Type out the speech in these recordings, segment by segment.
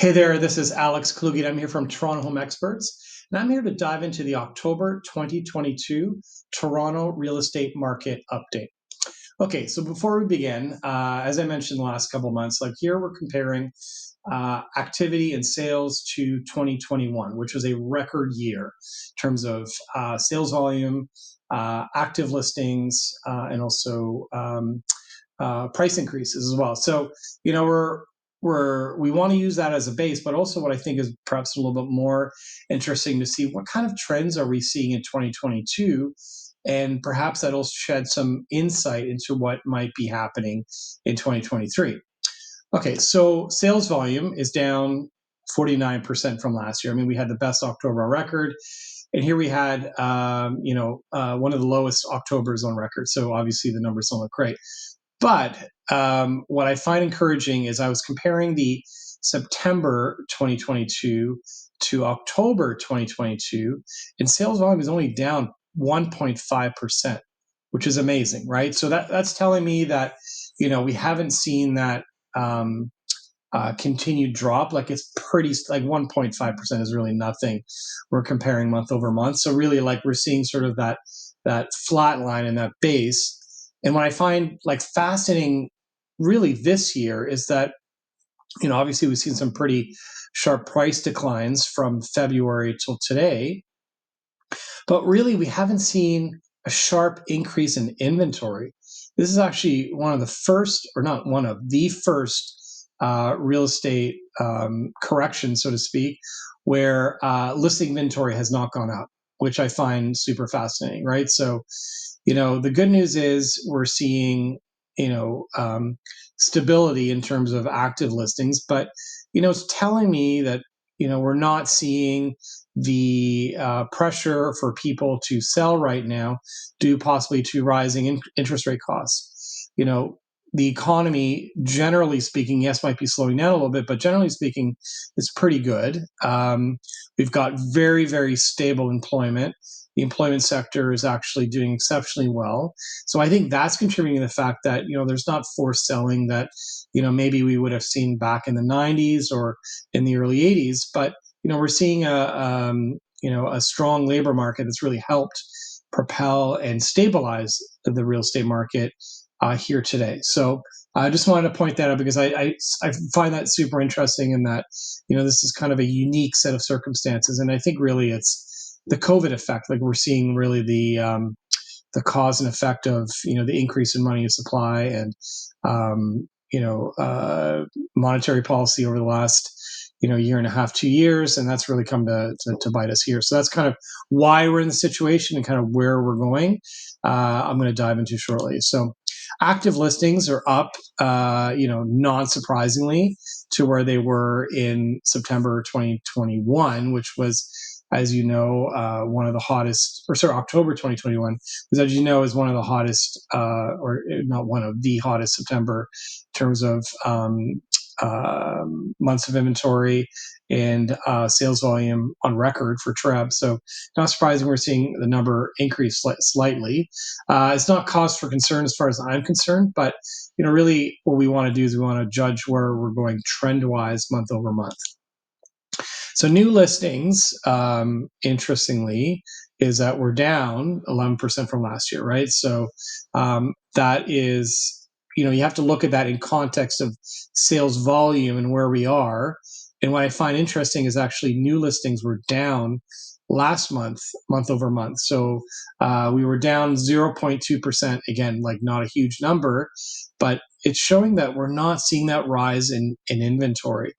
Hey there, this is Alex Kluge. I'm here from Toronto Home Experts, and I'm here to dive into the October 2022 Toronto real estate market update. Okay, so before we begin, as I mentioned the last couple of months, like here we're comparing activity and sales to 2021, which was a record year in terms of sales volume, active listings, and also price increases as well. So, we want to use that as a base, but also what I think is perhaps a little bit more interesting to see what kind of trends are we seeing in 2022, and perhaps that'll shed some insight into what might be happening in 2023. Okay, so sales volume is down 49% from last year. I mean, we had the best October on record, and here we had, one of the lowest Octobers on record. So obviously the numbers don't look great. But what I find encouraging is I was comparing the September 2022 to October 2022, and sales volume is only down 1.5%, which is amazing, right? So that's telling me that we haven't seen that continued drop. Like it's pretty, like 1.5% is really nothing. We're comparing month over month, so really like we're seeing sort of that flat line and that base. And what I find like fascinating really this year is that, obviously we've seen some pretty sharp price declines from February till today, but really we haven't seen a sharp increase in inventory. This is actually one of the first, or not one of the first real estate corrections, so to speak, where listing inventory has not gone up, which I find super fascinating, right? So the good news is we're seeing, stability in terms of active listings, but, it's telling me that, we're not seeing the pressure for people to sell right now due possibly to rising interest rate costs. The economy, generally speaking, yes, might be slowing down a little bit, but generally speaking, it's pretty good. We've got very, very stable employment. The employment sector is actually doing exceptionally well. So I think that's contributing to the fact that, there's not forced selling that, maybe we would have seen back in the 90s or in the early 80s. But, we're seeing a strong labor market that's really helped propel and stabilize the real estate market here today. So I just wanted to point that out because I find that super interesting, in that, this is kind of a unique set of circumstances. And I think really it's the COVID effect. Like we're seeing really the cause and effect of, the increase in money supply and, monetary policy over the last, year and a half, 2 years. And that's really come to bite us here. So that's kind of why we're in the situation and kind of where we're going. I'm going to dive into shortly. So active listings are up, non surprisingly, to where they were in September 2021, which was, as you know, one of the hottest, or sorry, October 2021 was, as you know, is one of the hottest, or not one of the hottest September in terms of months of inventory and sales volume on record for TREB. So not surprising we're seeing the number increase slightly. It's not cause for concern as far as I'm concerned, but really what we want to do is we want to judge where we're going trend-wise month over month. So new listings, interestingly, is that we're down 11% from last year, right? So that is, you have to look at that in context of sales volume and where we are. And what I find interesting is actually new listings were down last month over month. So we were down 0.2%. Again, like not a huge number, but it's showing that we're not seeing that rise in inventory.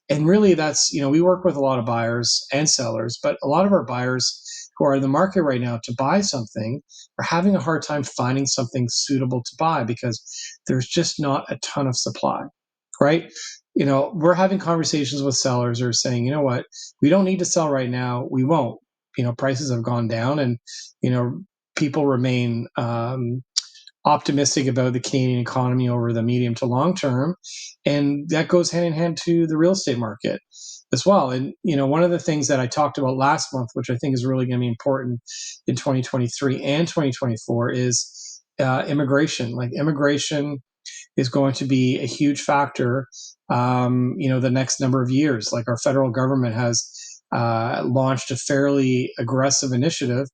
And really that's, we work with a lot of buyers and sellers, but a lot of our buyers who are in the market right now to buy something are having a hard time finding something suitable to buy because there's just not a ton of supply, right? We're having conversations with sellers who are saying, what, we don't need to sell right now. We won't. Prices have gone down, and, people remain optimistic about the Canadian economy over the medium to long term. And that goes hand in hand to the real estate market as well. And, one of the things that I talked about last month, which I think is really going to be important in 2023 and 2024, is immigration. Like immigration is going to be a huge factor, the next number of years. Like our federal government has launched a fairly aggressive initiative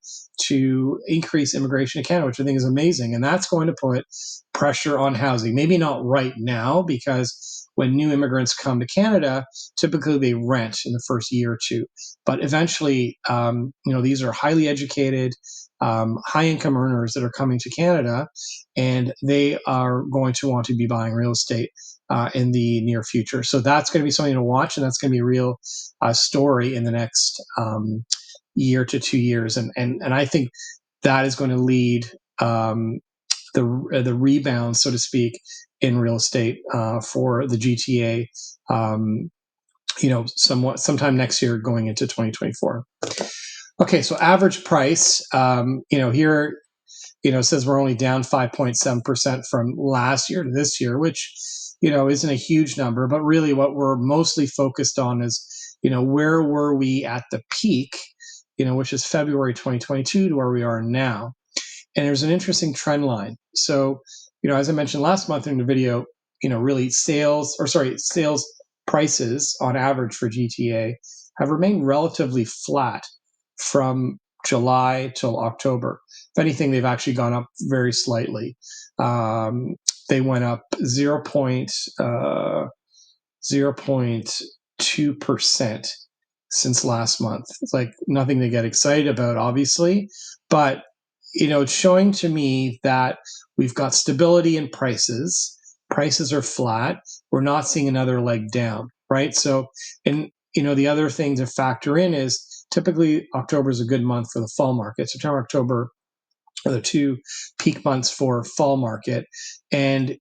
to increase immigration to Canada, which I think is amazing. And that's going to put pressure on housing. Maybe not right now, because when new immigrants come to Canada, typically they rent in the first year or two. But eventually, these are highly educated, high income earners that are coming to Canada, and they are going to want to be buying real estate in the near future. So that's going to be something to watch, and that's going to be a real story in the next year to 2 years. And I think that is going to lead the rebound, so to speak, in real estate for the GTA. Sometime next year, going into 2024. Okay, so average price. Here, it says we're only down 5.7% from last year to this year, which isn't a huge number. But really, what we're mostly focused on is, where were we at the peak, which is February 2022, to where we are now. And there's an interesting trend line. So, as I mentioned last month in the video, really sales prices on average for GTA have remained relatively flat from July till October. If anything, they've actually gone up very slightly. They went up 0.2% since last month. It's like nothing to get excited about, obviously, but it's showing to me that we've got stability in prices. Prices are flat. We're not seeing another leg down, right? So, and the other thing to factor in is typically October is a good month for the fall market. September, October are the two peak months for fall market, and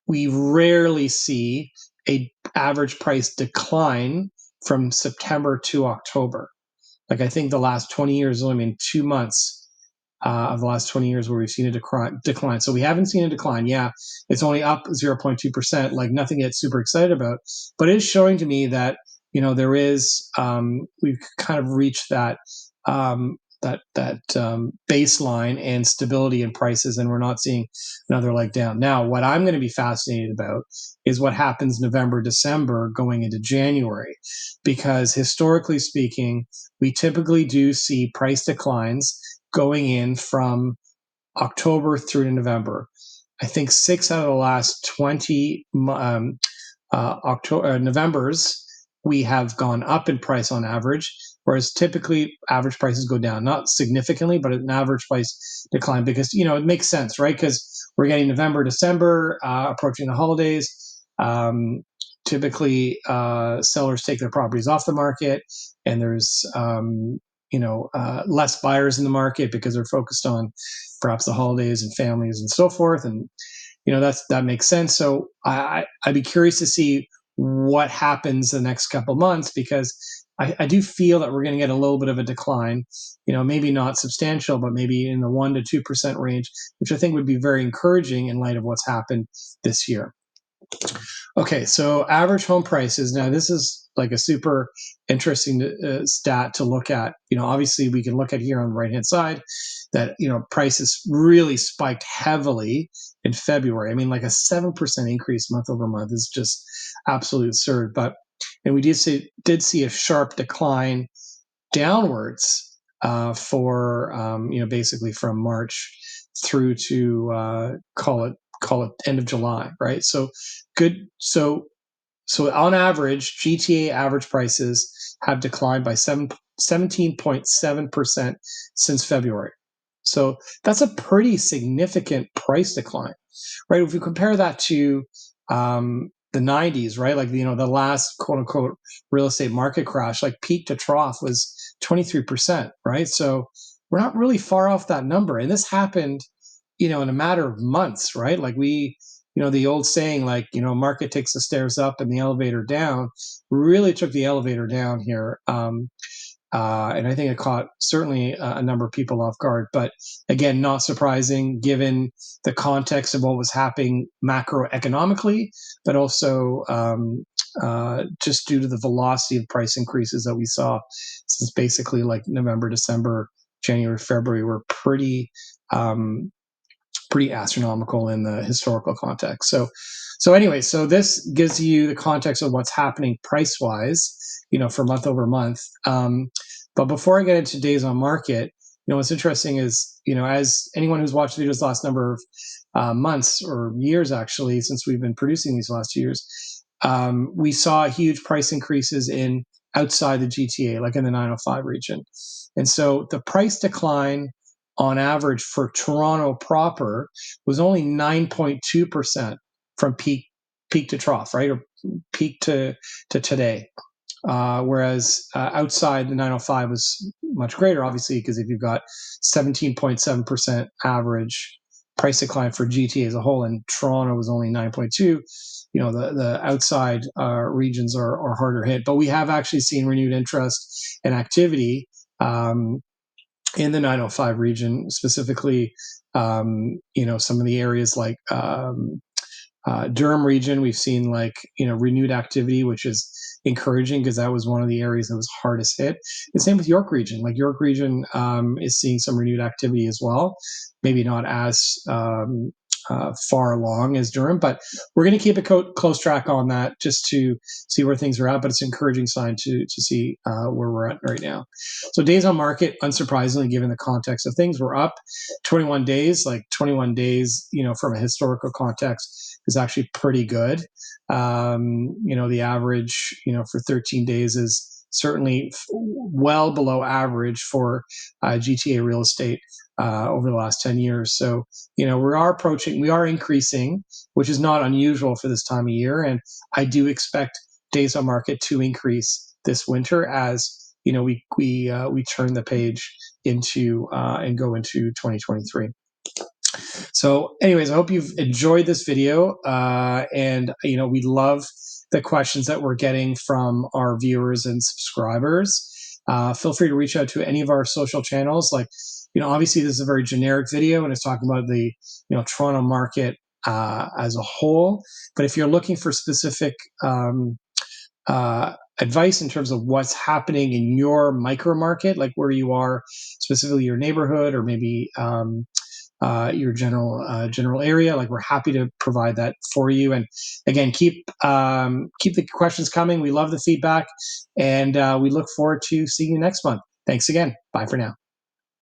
we rarely see a average price decline from September to October. Like, I think the last 20 years, I mean, 2 months of the last 20 years where we've seen a decline. So we haven't seen a decline. Yeah, it's only up 0.2%, like nothing to get super excited about. But it's showing to me that, there is, we've kind of reached that baseline and stability in prices, and we're not seeing another leg down. Now, what I'm going to be fascinated about is what happens November, December, going into January, because historically speaking, we typically do see price declines going in from October through to November. I think 6 out of the last 20 Novembers, we have gone up in price on average, whereas typically average prices go down, not significantly, but an average price decline, because, it makes sense, right? Because we're getting November, December, approaching the holidays. Typically, sellers take their properties off the market, and there's less buyers in the market because they're focused on perhaps the holidays and families and so forth. And, that makes sense. So I'd be curious to see what happens the next couple of months, because I do feel that we're going to get a little bit of a decline, maybe not substantial, but maybe in the 1% to 2% range, which I think would be very encouraging in light of what's happened this year. Okay, so average home prices. Now, this is like a super interesting stat to look at. Obviously, we can look at here on the right-hand side that, prices really spiked heavily in February. I mean, like a 7% increase month over month is just absolutely absurd. And we did see a sharp decline downwards for, basically from March through to call it end of July, right? So good. So on average, GTA average prices have declined by 17.7% since February. So that's a pretty significant price decline, right? If you compare that to the 90s, right? Like, the last quote unquote real estate market crash, like peak to trough was 23%, right? So we're not really far off that number. And this happened, in a matter of months, right? Like the old saying, like, market takes the stairs up and the elevator down, really took the elevator down here. And I think it caught certainly a number of people off guard. But again, not surprising given the context of what was happening macroeconomically, but also just due to the velocity of price increases that we saw since basically like November, December, January, February were pretty pretty astronomical in the historical context. So anyway, so this gives you the context of what's happening price wise, for month over month. But before I get into days on market, what's interesting is, as anyone who's watched videos the last number of months or years, actually, since we've been producing these last 2 years, we saw huge price increases in outside the GTA, like in the 905 region. And so the price decline on average for Toronto proper was only 9.2% from peak to trough, right? Or peak to today. Whereas outside the 905 was much greater, obviously, because if you've got 17.7% average price decline for GTA as a whole, and Toronto was only 9.2, the outside regions are harder hit. But we have actually seen renewed interest and activity in the 905 region, specifically, some of the areas like Durham region. We've seen renewed activity, which is encouraging because that was one of the areas that was hardest hit. And same with York region. Like York region is seeing some renewed activity as well. Maybe not as far along as Durham, but we're going to keep a close track on that just to see where things are at. But it's an encouraging sign to see where we're at right now. So days on market, unsurprisingly, given the context of things, we're up 21 days. Like 21 days, from a historical context, is actually pretty good. The average, for 13 days is certainly well below average for GTA real estate over the last 10 years. So, we are increasing, which is not unusual for this time of year. And I do expect days on market to increase this winter as, we turn the page into and go into 2023. So anyways, I hope you've enjoyed this video. And, we love the questions that we're getting from our viewers and subscribers. Feel free to reach out to any of our social channels. Like, obviously this is a very generic video and it's talking about the, Toronto market as a whole. But if you're looking for specific advice in terms of what's happening in your micro market, like where you are, specifically your neighborhood or maybe your general area, like we're happy to provide that for you. And again, keep the questions coming. We love the feedback, and we look forward to seeing you next month. Thanks again. Bye for now.